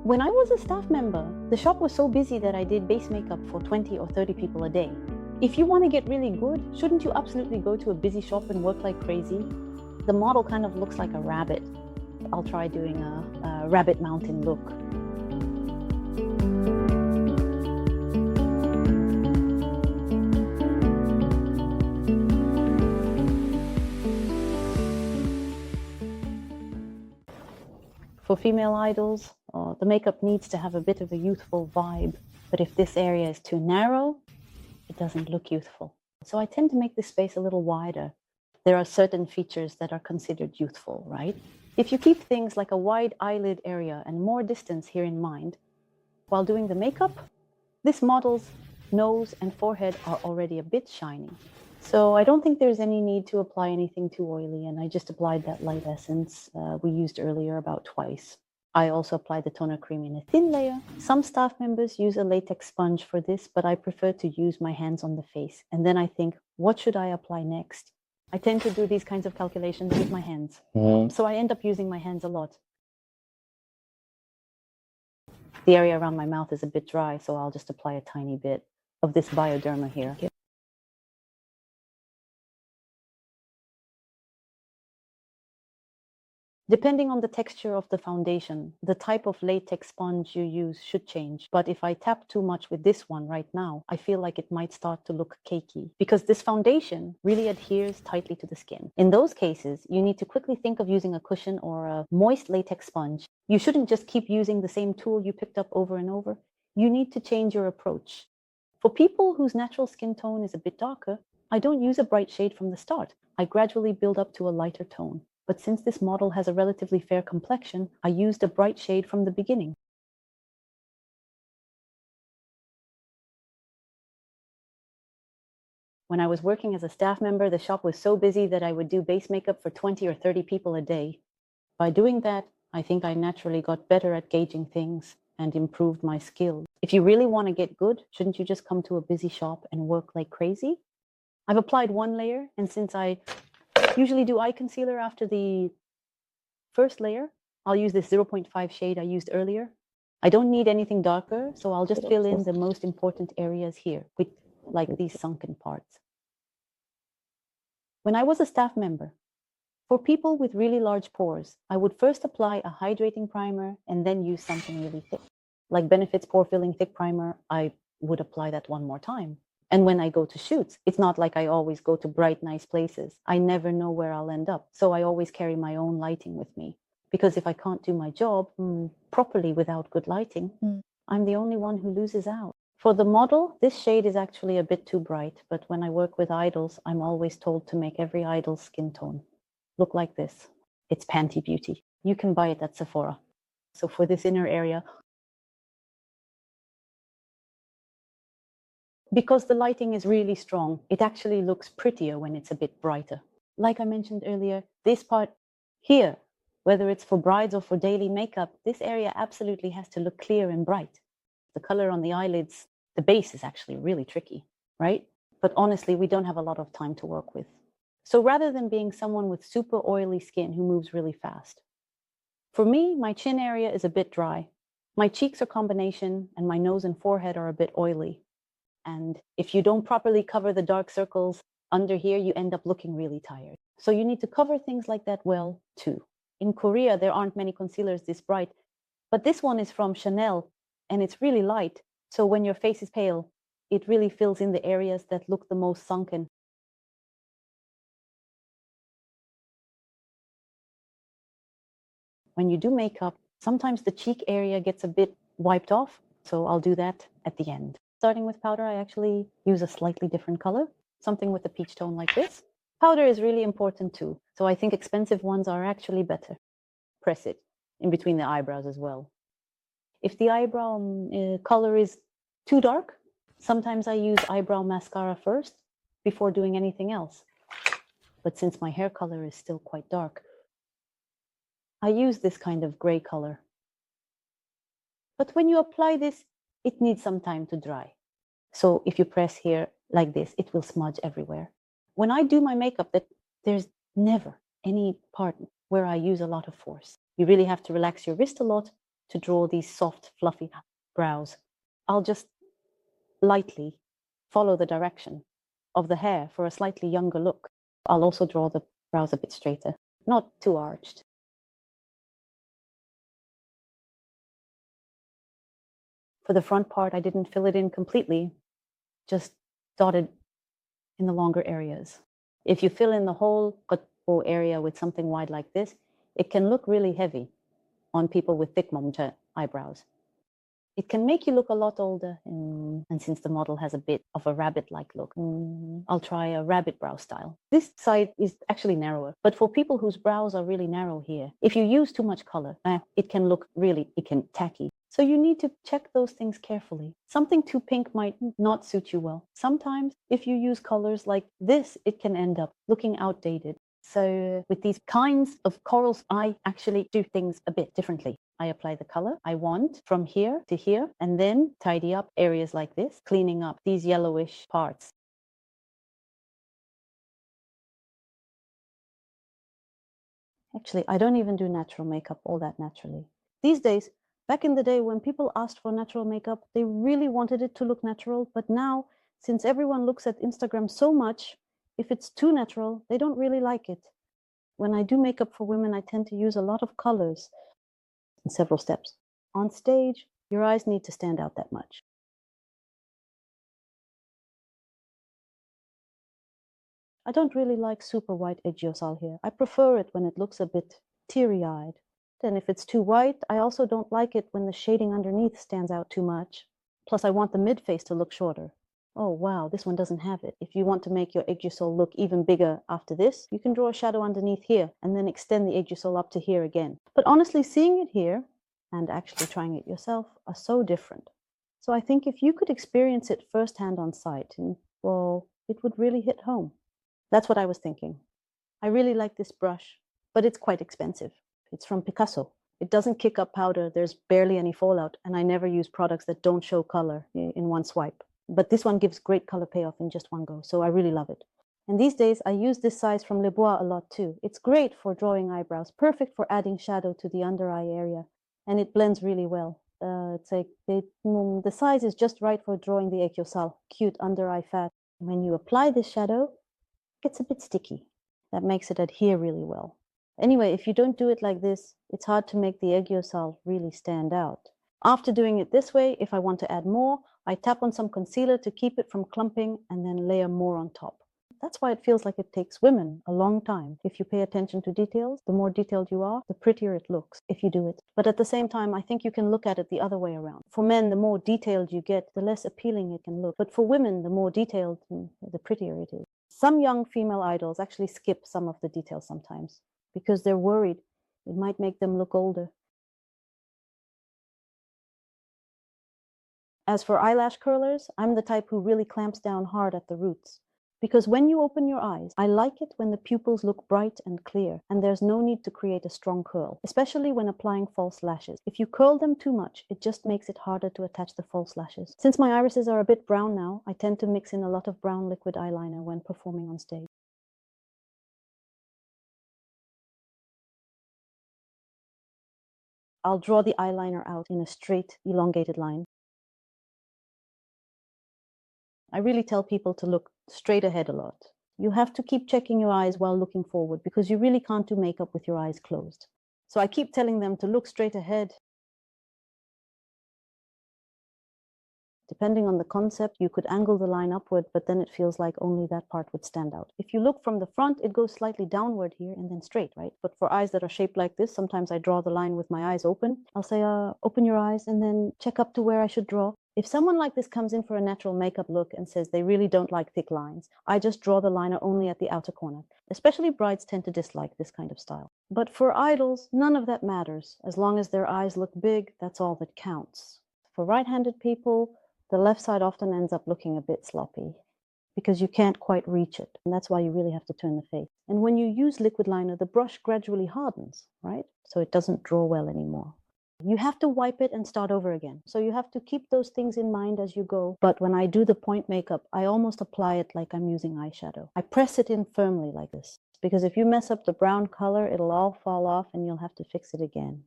When I was a staff member, the shop was so busy that I did base makeup for 20 or 30 people a day. If you want to get really good, shouldn't you absolutely go to a busy shop and work like crazy? The model kind of looks like a rabbit. I'll try doing a rabbit mountain look. For female idols, the makeup needs to have a bit of a youthful vibe, but if this area is too narrow, it doesn't look youthful. So I tend to make this space a little wider. There are certain features that are considered youthful, right? If you keep things like a wide eyelid area and more distance here in mind, while doing the makeup, this model's nose and forehead are already a bit shiny. So I don't think there's any need to apply anything too oily, and I just applied that light essence we used earlier about twice. I also applied the toner cream in a thin layer. Some staff members use a latex sponge for this, but I prefer to use my hands on the face. And then I think, what should I apply next? I tend to do these kinds of calculations with my hands. So I end up using my hands a lot. The area around my mouth is a bit dry, so I'll just apply a tiny bit of this Bioderma here. Depending on the texture of the foundation, the type of latex sponge you use should change. But if I tap too much with this one right now, I feel like it might start to look cakey because this foundation really adheres tightly to the skin. In those cases, you need to quickly think of using a cushion or a moist latex sponge. You shouldn't just keep using the same tool you picked up over and over. You need to change your approach. For people whose natural skin tone is a bit darker, I don't use a bright shade from the start. I gradually build up to a lighter tone. But since this model has a relatively fair complexion, I used a bright shade from the beginning. When I was working as a staff member, the shop was so busy that I would do base makeup for 20 or 30 people a day. By doing that, I think I naturally got better at gauging things and improved my skills. If you really want to get good, shouldn't you just come to a busy shop and work like crazy? I've applied one layer, and since I usually do eye concealer after the first layer, I'll use this 0.5 shade I used earlier. I don't need anything darker, so I'll just fill in the most important areas here, with like these sunken parts. When I was a staff member, for people with really large pores, I would first apply a hydrating primer and then use something really thick. Like Benefit's Pore Filling Thick Primer, I would apply that one more time. And when I go to shoots, it's not like I always go to bright, nice places. I never know where I'll end up. So I always carry my own lighting with me. Because if I can't do my job properly without good lighting, I'm the only one who loses out. For the model, this shade is actually a bit too bright. But when I work with idols, I'm always told to make every idol's skin tone look like this. It's Panty Beauty. You can buy it at Sephora. So for this inner area, because the lighting is really strong, it actually looks prettier when it's a bit brighter. Like I mentioned earlier, this part here, whether it's for brides or for daily makeup, this area absolutely has to look clear and bright. The color on the eyelids, the base is actually really tricky, right? But honestly, we don't have a lot of time to work with. So rather than being someone with super oily skin who moves really fast, for me, my chin area is a bit dry. My cheeks are combination, and my nose and forehead are a bit oily. And if you don't properly cover the dark circles under here, you end up looking really tired. So you need to cover things like that well, too. In Korea, there aren't many concealers this bright, but this one is from Chanel, and it's really light. So when your face is pale, it really fills in the areas that look the most sunken. When you do makeup, sometimes the cheek area gets a bit wiped off, so I'll do that at the end. Starting with powder, I actually use a slightly different color, something with a peach tone like this. Powder is really important too, so I think expensive ones are actually better. Press it in between the eyebrows as well. If the eyebrow color is too dark, sometimes I use eyebrow mascara first before doing anything else. But since my hair color is still quite dark, I use this kind of gray color. But when you apply this, it needs some time to dry. So if you press here like this, it will smudge everywhere. When I do my makeup, there's never any part where I use a lot of force. You really have to relax your wrist a lot to draw these soft, fluffy brows. I'll just lightly follow the direction of the hair for a slightly younger look. I'll also draw the brows a bit straighter, not too arched. For the front part, I didn't fill it in completely, just dotted in the longer areas. If you fill in the whole area with something wide like this, it can look really heavy on people with thick momcha eyebrows. It can make you look a lot older, and since the model has a bit of a rabbit-like look, I'll try a rabbit brow style. This side is actually narrower, but for people whose brows are really narrow here, if you use too much color, it can look really tacky. So you need to check those things carefully. Something too pink might not suit you well. Sometimes if you use colors like this, it can end up looking outdated. So with these kinds of corals, I actually do things a bit differently. I apply the color I want from here to here, and then tidy up areas like this, cleaning up these yellowish parts. Actually, I don't even do natural makeup all that naturally. These days, back in the day when people asked for natural makeup, they really wanted it to look natural. But now, since everyone looks at Instagram so much, if it's too natural, they don't really like it. When I do makeup for women, I tend to use a lot of colors in several steps. On stage, your eyes need to stand out that much. I don't really like super white Aegyosal here. I prefer it when it looks a bit teary-eyed. And if it's too white, I also don't like it when the shading underneath stands out too much. Plus, I want the mid-face to look shorter. Oh wow, this one doesn't have it. If you want to make your Aegyosal look even bigger after this, you can draw a shadow underneath here and then extend the Aegyosal up to here again. But honestly, seeing it here and actually trying it yourself are so different. So I think if you could experience it firsthand on site, well, it would really hit home. That's what I was thinking. I really like this brush, but it's quite expensive. It's from Picasso. It doesn't kick up powder, there's barely any fallout, and I never use products that don't show color in one swipe. But this one gives great color payoff in just one go, so I really love it. And these days, I use this size from Le Bois a lot too. It's great for drawing eyebrows, perfect for adding shadow to the under eye area, and it blends really well. It's like the size is just right for drawing the Aegyosal, cute under eye fat. When you apply this shadow, it gets a bit sticky. That makes it adhere really well. Anyway, if you don't do it like this, it's hard to make the Aegyosal really stand out. After doing it this way, if I want to add more, I tap on some concealer to keep it from clumping and then layer more on top. That's why it feels like it takes women a long time. If you pay attention to details, the more detailed you are, the prettier it looks if you do it. But at the same time, I think you can look at it the other way around. For men, the more detailed you get, the less appealing it can look. But for women, the more detailed, the prettier it is. Some young female idols actually skip some of the details sometimes because they're worried it might make them look older. As for eyelash curlers, I'm the type who really clamps down hard at the roots. Because when you open your eyes, I like it when the pupils look bright and clear, and there's no need to create a strong curl, especially when applying false lashes. If you curl them too much, it just makes it harder to attach the false lashes. Since my irises are a bit brown now, I tend to mix in a lot of brown liquid eyeliner when performing on stage. I'll draw the eyeliner out in a straight, elongated line. I really tell people to look straight ahead a lot. You have to keep checking your eyes while looking forward because you really can't do makeup with your eyes closed. So I keep telling them to look straight ahead. Depending on the concept, you could angle the line upward, but then it feels like only that part would stand out. If you look from the front, it goes slightly downward here and then straight, right? But for eyes that are shaped like this, sometimes I draw the line with my eyes open. I'll say, open your eyes and then check up to where I should draw. If someone like this comes in for a natural makeup look and says they really don't like thick lines, I just draw the liner only at the outer corner. Especially brides tend to dislike this kind of style. But for idols, none of that matters. As long as their eyes look big, that's all that counts. For right-handed people, the left side often ends up looking a bit sloppy because you can't quite reach it. And that's why you really have to turn the face. And when you use liquid liner, the brush gradually hardens, right? So it doesn't draw well anymore. You have to wipe it and start over again. So you have to keep those things in mind as you go. But when I do the point makeup, I almost apply it like I'm using eyeshadow. I press it in firmly like this because if you mess up the brown color, it'll all fall off and you'll have to fix it again.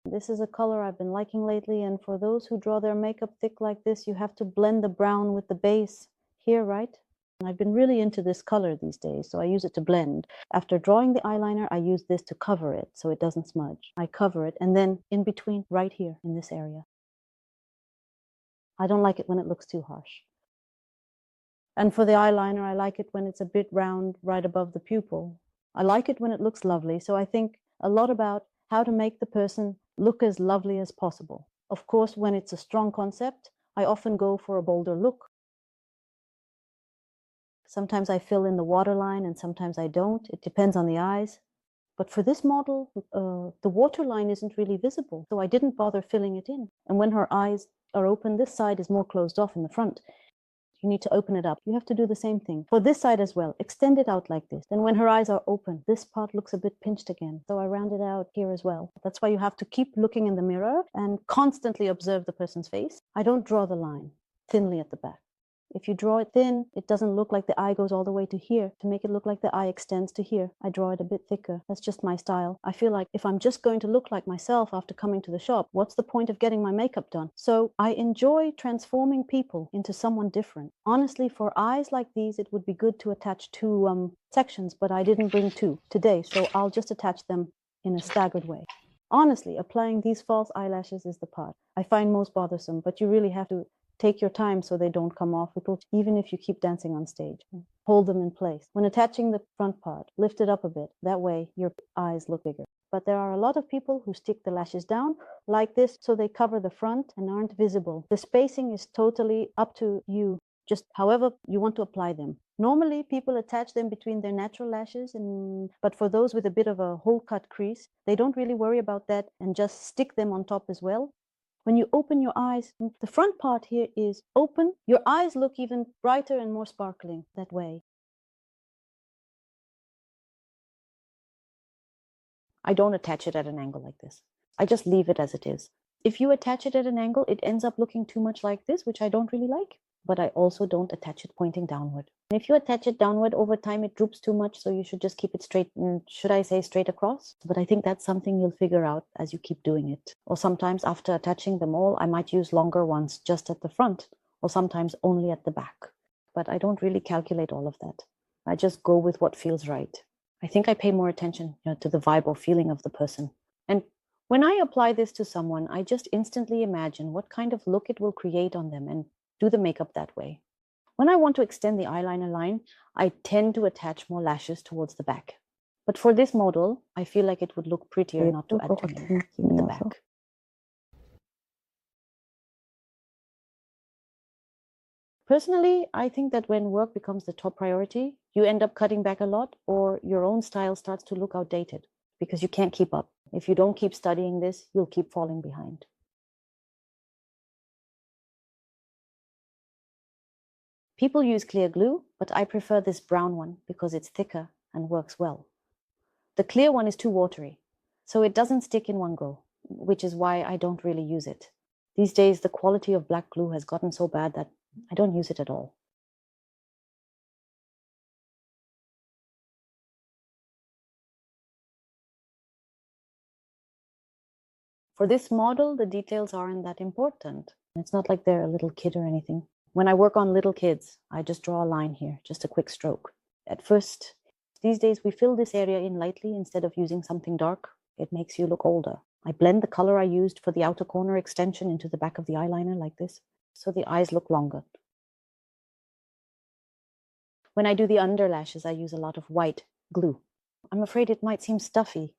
This is a color I've been liking lately, and for those who draw their makeup thick like this, you have to blend the brown with the base here, right? And I've been really into this color these days, so I use it to blend. After drawing the eyeliner, I use this to cover it so it doesn't smudge. I cover it, and then in between, right here in this area. I don't like it when it looks too harsh. And for the eyeliner, I like it when it's a bit round right above the pupil. I like it when it looks lovely, so I think a lot about how to make the person look as lovely as possible. Of course, when it's a strong concept, I often go for a bolder look. Sometimes I fill in the waterline and sometimes I don't. It depends on the eyes. But for this model, the waterline isn't really visible, so I didn't bother filling it in. And when her eyes are open, this side is more closed off in the front. You need to open it up. You have to do the same thing for this side as well. Extend it out like this. Then when her eyes are open, this part looks a bit pinched again. So I round it out here as well. That's why you have to keep looking in the mirror and constantly observe the person's face. I don't draw the line thinly at the back. If you draw it thin, it doesn't look like the eye goes all the way to here. To make it look like the eye extends to here, I draw it a bit thicker. That's just my style. I feel like if I'm just going to look like myself after coming to the shop, what's the point of getting my makeup done? So I enjoy transforming people into someone different. Honestly, for eyes like these, it would be good to attach two sections, but I didn't bring two today, so I'll just attach them in a staggered way. Honestly, applying these false eyelashes is the part I find most bothersome, but you really have to take your time so they don't come off, even if you keep dancing on stage. Hold them in place. When attaching the front part, lift it up a bit. That way your eyes look bigger. But there are a lot of people who stick the lashes down like this so they cover the front and aren't visible. The spacing is totally up to you, just however you want to apply them. Normally, people attach them between their natural lashes, but for those with a bit of a hole cut crease, they don't really worry about that and just stick them on top as well. When you open your eyes, the front part here is open. Your eyes look even brighter and more sparkling that way. I don't attach it at an angle like this. I just leave it as it is. If you attach it at an angle, it ends up looking too much like this, which I don't really like. But I also don't attach it pointing downward. And if you attach it downward over time, it droops too much, so you should just keep it straight, should I say straight across? But I think that's something you'll figure out as you keep doing it. Or sometimes after attaching them all, I might use longer ones just at the front, or sometimes only at the back. But I don't really calculate all of that. I just go with what feels right. I think I pay more attention to the vibe or feeling of the person. And when I apply this to someone, I just instantly imagine what kind of look it will create on them and do the makeup that way. When I want to extend the eyeliner line, I tend to attach more lashes towards the back. But for this model, I feel like it would look prettier not to add too many at the back. Personally, I think that when work becomes the top priority, you end up cutting back a lot, or your own style starts to look outdated because you can't keep up. If you don't keep studying this, you'll keep falling behind. People use clear glue, but I prefer this brown one because it's thicker and works well. The clear one is too watery, so it doesn't stick in one go, which is why I don't really use it. These days, the quality of black glue has gotten so bad that I don't use it at all. For this model, the details aren't that important. It's not like they're a little kid or anything. When I work on little kids, I just draw a line here, just a quick stroke. At first, these days we fill this area in lightly instead of using something dark. It makes you look older. I blend the color I used for the outer corner extension into the back of the eyeliner like this, so the eyes look longer. When I do the under lashes, I use a lot of white glue. I'm afraid it might seem stuffy.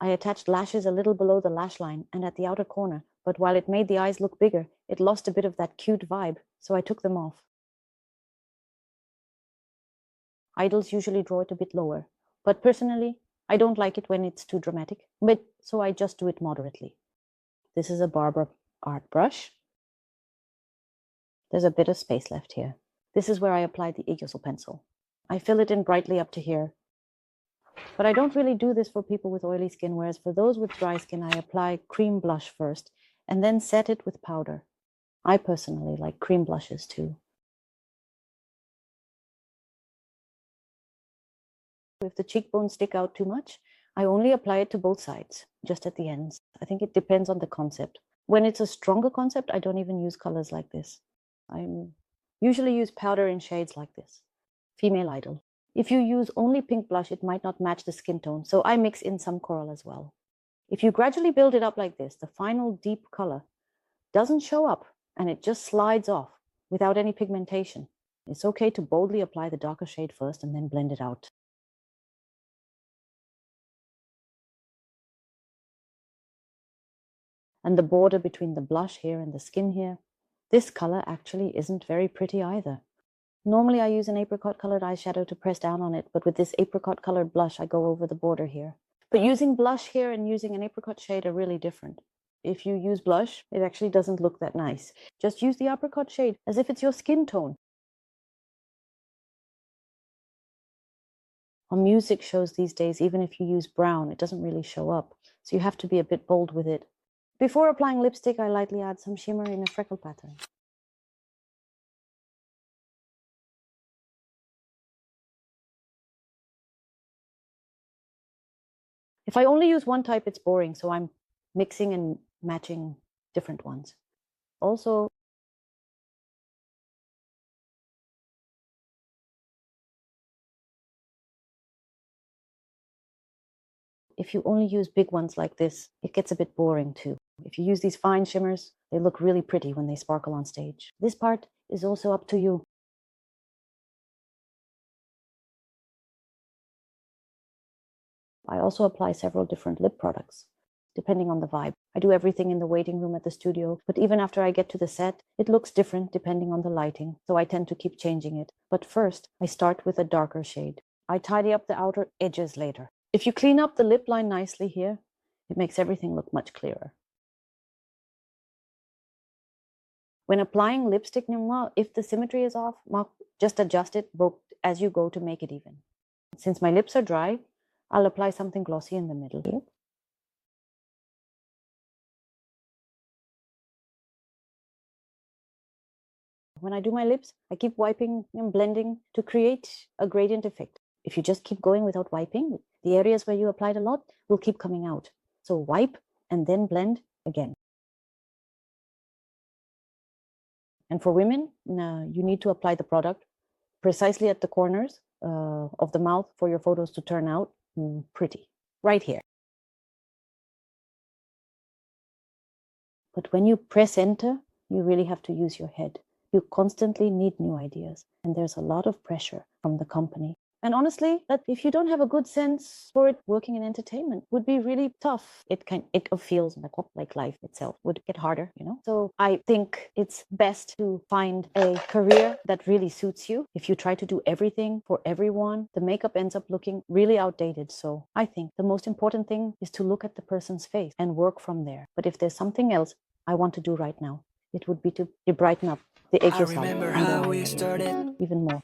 I attached lashes a little below the lash line and at the outer corner, but while it made the eyes look bigger, it lost a bit of that cute vibe, so I took them off. Idols usually draw it a bit lower, but personally, I don't like it when it's too dramatic, so I just do it moderately. This is a Barbara art brush. There's a bit of space left here. This is where I apply the easel pencil. I fill it in brightly up to here. But I don't really do this for people with oily skin, whereas for those with dry skin, I apply cream blush first and then set it with powder. I personally like cream blushes too. If the cheekbones stick out too much, I only apply it to both sides, just at the ends. I think it depends on the concept. When it's a stronger concept, I don't even use colors like this. I usually use powder in shades like this. Female Idol. If you use only pink blush, it might not match the skin tone, so I mix in some coral as well. If you gradually build it up like this, the final deep color doesn't show up and it just slides off without any pigmentation. It's okay to boldly apply the darker shade first and then blend it out. And the border between the blush here and the skin here, this color actually isn't very pretty either. Normally I use an apricot colored eyeshadow to press down on it, but with this apricot colored blush, I go over the border here. But using blush here and using an apricot shade are really different. If you use blush, it actually doesn't look that nice. Just use the apricot shade as if it's your skin tone. On music shows these days, even if you use brown, it doesn't really show up. So you have to be a bit bold with it. Before applying lipstick, I lightly add some shimmer in a freckle pattern. If I only use one type, it's boring, so I'm mixing and matching different ones. Also, if you only use big ones like this, it gets a bit boring too. If you use these fine shimmers, they look really pretty when they sparkle on stage. This part is also up to you. I also apply several different lip products, depending on the vibe. I do everything in the waiting room at the studio, but even after I get to the set, it looks different depending on the lighting, so I tend to keep changing it. But first, I start with a darker shade. I tidy up the outer edges later. If you clean up the lip line nicely here, it makes everything look much clearer. When applying lipstick, if the symmetry is off, just adjust it as you go to make it even. Since my lips are dry, I'll apply something glossy in the middle here. When I do my lips, I keep wiping and blending to create a gradient effect. If you just keep going without wiping, the areas where you applied a lot will keep coming out. So wipe and then blend again. And for women, you need to apply the product precisely at the corners of the mouth for your photos to turn out pretty, right here. But when you press enter, you really have to use your head. You constantly need new ideas, and there's a lot of pressure from the company. And honestly, that if you don't have a good sense for it, working in entertainment would be really tough. It feels like life itself would get harder, you know? So I think it's best to find a career that really suits you. If you try to do everything for everyone, the makeup ends up looking really outdated. So I think the most important thing is to look at the person's face and work from there. But if there's something else I want to do right now, it would be to brighten up the edges even more.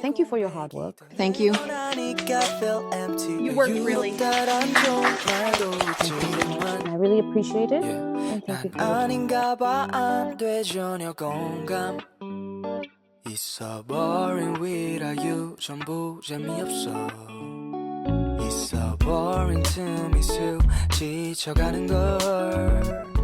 Thank you for your hard work. Thank you. You worked really. And I really appreciate it. And thank you for your time. 있어 boring to me 지쳐가는 걸